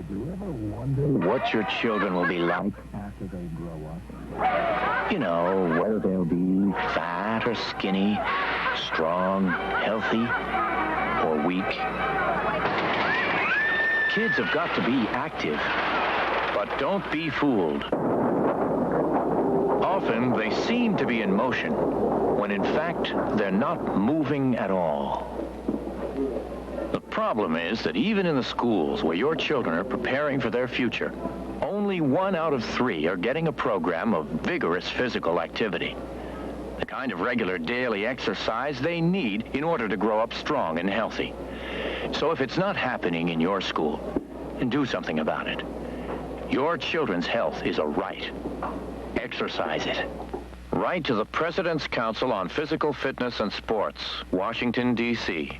Did you ever wonder what your children will be like after they grow up? You know, whether they'll be fat or skinny, strong, healthy, or weak. Kids have got to be active, but don't be fooled. Often they seem to be in motion, when in fact they're not moving at all. The problem is that even in the schools where your children are preparing for their future, only 1 out of 3 are getting a program of vigorous physical activity. The kind of regular daily exercise they need in order to grow up strong and healthy. So if it's not happening in your school, then do something about it. Your children's health is a right. Exercise it. Write to the President's Council on Physical Fitness and Sports, Washington, D.C.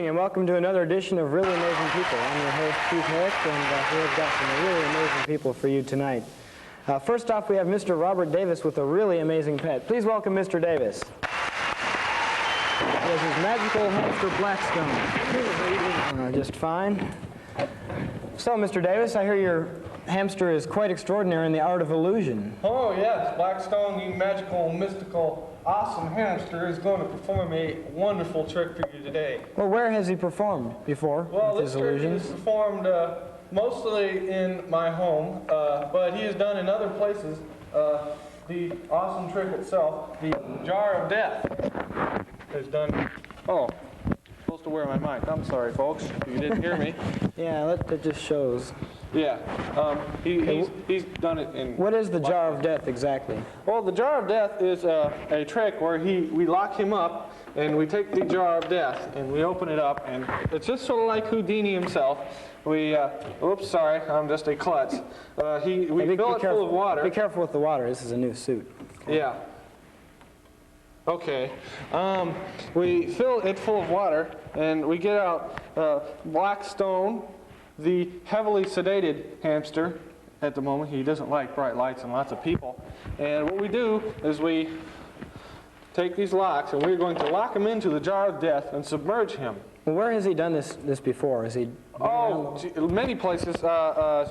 Welcome to another edition of Really Amazing People. I'm your host, Keith Herrick, and we've got some really amazing people for you tonight. First off, we have Mr. Robert Davis with a really amazing pet. Please welcome Mr. Davis. He has his magical hamster, Blackstone. Just fine. So, Mr. Davis, I hear your hamster is quite extraordinary in the art of illusion. Oh, yes. Blackstone, you magical, mystical, awesome hamster, is going to perform a wonderful trick for you today. Well, where has he performed before with his illusions? This trick is performed mostly in my home, but he has done in other places the awesome trick itself, the jar of death, has done. Oh, supposed to wear my mic. I'm sorry, folks, if you didn't hear me. Yeah, that just shows. Yeah, he's done it in... What is the jar of death exactly? Well, the jar of death is a trick where we lock him up, and we take the jar of death, and we open it up, and it's just sort of like Houdini himself. Oops, sorry, I'm just a klutz. We fill it full of water. Be careful with the water, this is a new suit. Yeah. Okay. We fill it full of water, and we get out Blackstone, the heavily sedated hamster. At the moment, he doesn't like bright lights and lots of people. And what we do is we take these locks, and we're going to lock him into the jar of death and submerge him. Well, where has he done this before? Has he? Many places.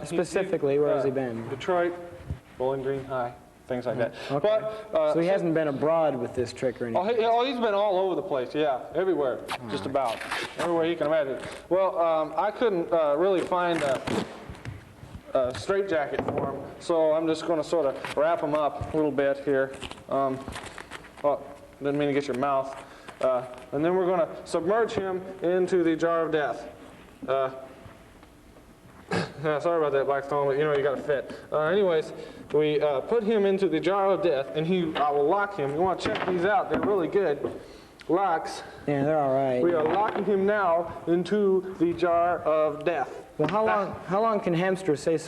Specifically, where has he been? Detroit, Bowling Green High, things like that. Okay. But, so he hasn't been abroad with this trick or anything? He's been all over the place, yeah, everywhere, just about. Everywhere you can imagine. Well, I couldn't really find a straitjacket for him, so I'm just going to sort of wrap him up a little bit here. Didn't mean to get your mouth. And then we're going to submerge him into the jar of death. Yeah, sorry about that, Blackstone, but you know you got to fit. Anyways, we put him into the jar of death, and I will lock him. You want to check these out? They're really good locks. Yeah, they're all right. We are locking him now into the jar of death. Well, how long can hamsters stay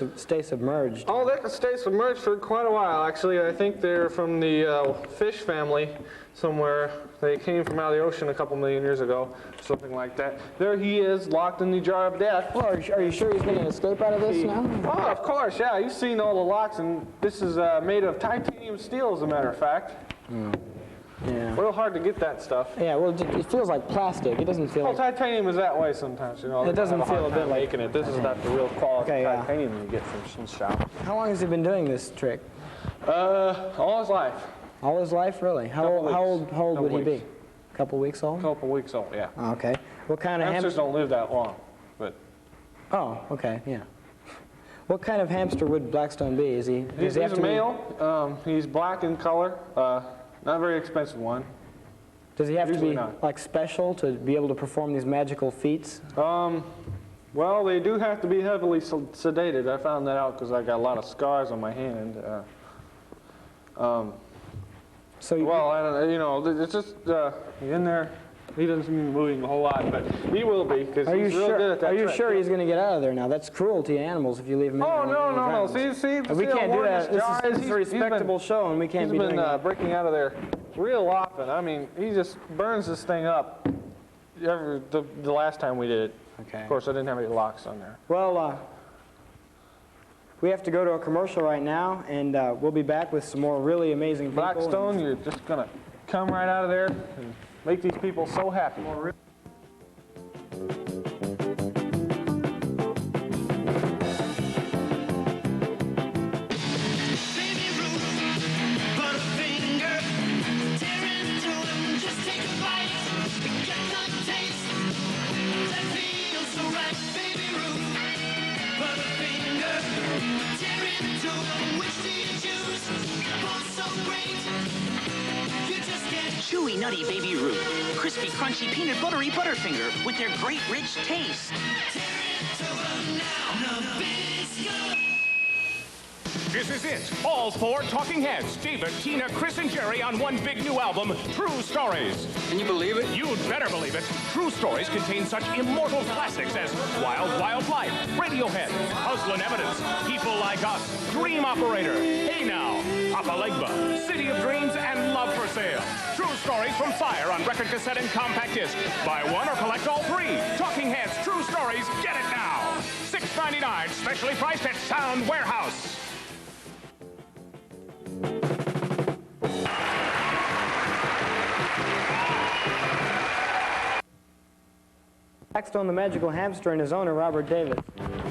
submerged? Oh, they can stay submerged for quite a while, actually. I think they're from the fish family somewhere. They came from out of the ocean a couple million years ago, something like that. There he is, locked in the jar of death. Well, are you sure he's going to escape out of this now? Oh, of course, yeah. You've seen all the locks, and this is made of titanium steel, as a matter of fact. Yeah. Real hard to get that stuff. Yeah, well, it feels like plastic. It doesn't feel like... titanium is that way sometimes, you know. It doesn't feel a bit like... making it. This is not the real quality titanium you get from some shop. How long has he been doing this trick? All his life. All his life, really? How old would he be? A couple weeks old? A couple weeks old, yeah. Okay. What kind of hamsters don't live that long, but... Oh, okay, yeah. What kind of hamster would Blackstone be? He's a male. He's black in color. Not a very expensive one. Does he have to be like special to be able to perform these magical feats? Well, they do have to be heavily sedated. I found that out because I got a lot of scars on my hand. So you I don't know. You know, it's just in there. He doesn't seem to be moving a whole lot, but he will be because he's real good at that Are you trick. sure he's going to get out of there now? That's cruelty to animals if you leave him in there. Oh, when no, he no, no. drowns. See, We can't do that. This is a He's respectable show, and we can't be been doing that. breaking out of there real often. I mean, he just burns this thing up the last time we did it. Okay. Of course, I didn't have any locks on there. Well, we have to go to a commercial right now, and we'll be back with some more really amazing people. Blackstone, you're just going to come right out of there and make these people so happy. Chewy, nutty Baby Ruth. Crispy, crunchy, peanut buttery Butterfinger with their great rich taste. This is it. All four talking heads, David, Tina, Chris, and Jerry on one big new album, True Stories. Can you believe it? You'd better believe it. True Stories contain such immortal classics as Wild Wild Life, Radiohead, Puzzle and Evidence, People Like Us, Dream Operator, Hey Now, Papa Legba, City of Dreams, and Love for Sale. True Stories from Sire on record, cassette, and compact disc. Buy one or collect all three. Talking Heads, True Stories, get it now. $6.99, specially priced at Sound Warehouse. Blackstone, the Magical Hamster, and his owner, Robert Davis.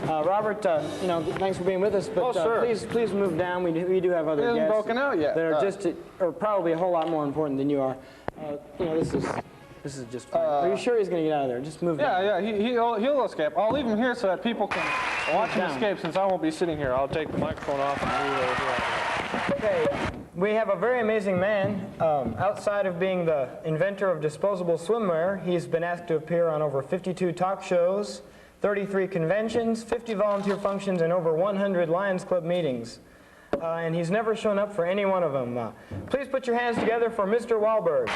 Robert, thanks for being with us, but Oh, sure. please move down. We do have other It hasn't guests broken out yet. that are or probably a whole lot more important than you are. This is just fine. Are you sure he's going to get out of there? Just move down. Yeah, he'll escape. I'll leave him here so that people can watch him down. escape since I won't be sitting here. I'll take the microphone off and move over here. Okay, we have a very amazing man. Outside of being the inventor of disposable swimwear, he's been asked to appear on over 52 talk shows, 33 conventions, 50 volunteer functions, and over 100 Lions Club meetings. And he's never shown up for any one of them. Please put your hands together for Mr. Wahlberg.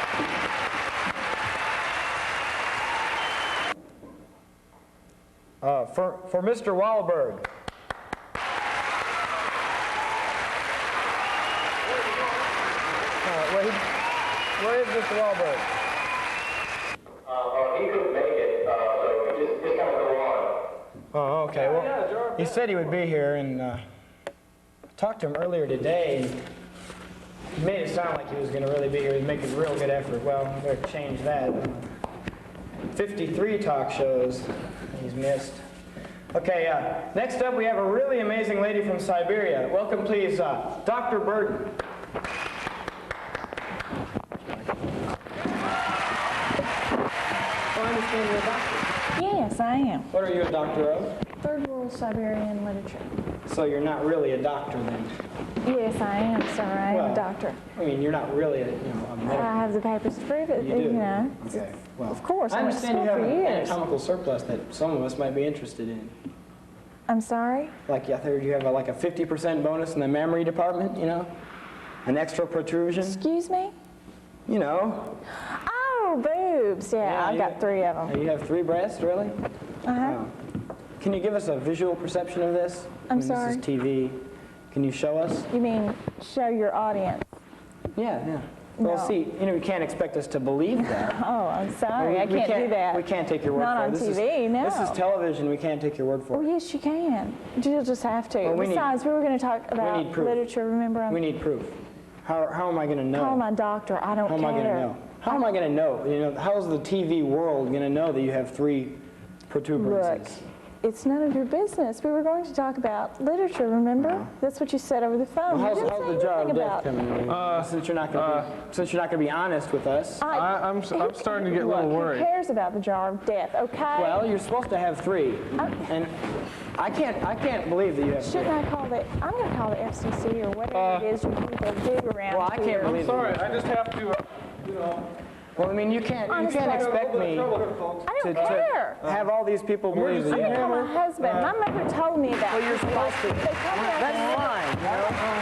For Mr. Wahlberg. Where is Mr. Wahlberg? He couldn't make it, so just kind of go on. Oh, okay. Well, he said he would be here, and I talked to him earlier today, and he made it sound like he was going to really be here. He'd make a real good effort. Well, I'm going to change that. 53 talk shows he's missed. Okay, next up we have a really amazing lady from Siberia. Welcome, please, Dr. Burden. I understand you're a doctor. Yes, I am. What are you a doctor of? Third World Siberian Literature. So you're not really a doctor then? Yes, I am, sir. I am Well, a doctor. I mean, you're not really a medical. I have the papers to prove it. You do? know. Okay. Well, Of course, I I went to understand you school have for an years. anatomical surplus that some of us might be interested in. I'm sorry? Like, I heard you have like a 50% bonus in the mammary department, An extra protrusion, Excuse me? Oh, boobs. Yeah, I've you- got 3 of them. You have 3 breasts, really? Uh-huh. Wow. Can you give us a visual perception of this? I'm This sorry? is TV. Can you show us? You mean show your audience? Yeah. Well, No. see, you can't expect us to believe that. Oh, I'm sorry. I We can't do that. We can't take your word Not for it. on This TV, no. This is television. We can't take your word for Oh, it. yes, you can. You'll just have to. Well, we need- Besides, we were going to talk about need proof. literature. Remember, I'm We need proof. How am I going to know? calling my doctor. I don't How am care. I going to know? How am I going to know? How's the TV world going to know that you have 3 protuberances? Look, it's none of your business. We were going to talk about literature, remember? That's what you said over the phone. Well, You didn't how's say the jar of anything death about- coming in? Since you're not going to be honest with us. I'm starting to get a little Look, worried. Who cares about the jar of death, okay? Well, you're supposed to have 3, and I can't believe that you have 3. Shouldn't I call the, I'm going to call the FCC or whatever it is you people do around Well, I can't here. believe Sorry, I just have to, Well, I mean, you can't expect me I don't care. have all these people believe that I'm you going to call have. my husband. My mother told me that. Well, you're supposed to. They told me I That's could- fine.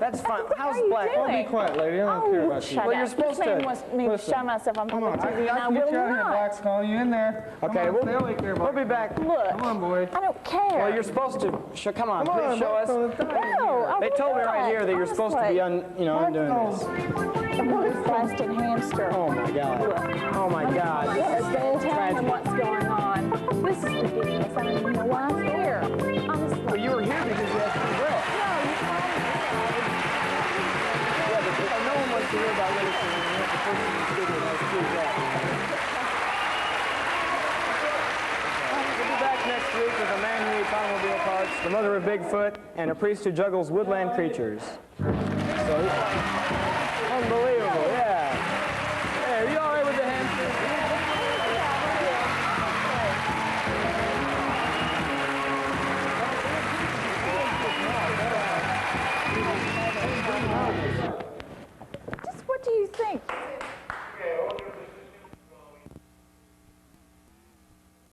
That's fine. What How's are you Black? doing? Be quiet, lady. I don't care about you. Shut Well, up. you're supposed This man to- wants me to Listen. show myself on Come on, public I TV, can and I get you will out here, not. Blackstone. You in there? Okay, Come on, stay awake here, we'll be back. Look, Come on, boy. I don't care. Well, you're supposed to. Come on, Come please on, show us. Blackstone. No, I They will told me right not, here that you're supposed to be honestly. undoing this. A blue plastic hamster. Oh my God. Oh my God. Yes, they tell him what's going on. This is ridiculous. I don't even know why I'm here. Honestly. Well, you were here because you had free will. No, you told me. Yeah, but no one wants to hear about literature when you're the person who's speaking has free will. We'll be back next week with a man who eats automobile parts, the mother of Bigfoot, and a priest who juggles woodland creatures. So, unbelievable, yeah. Hey, are you all right with the hamster? Just what do you think?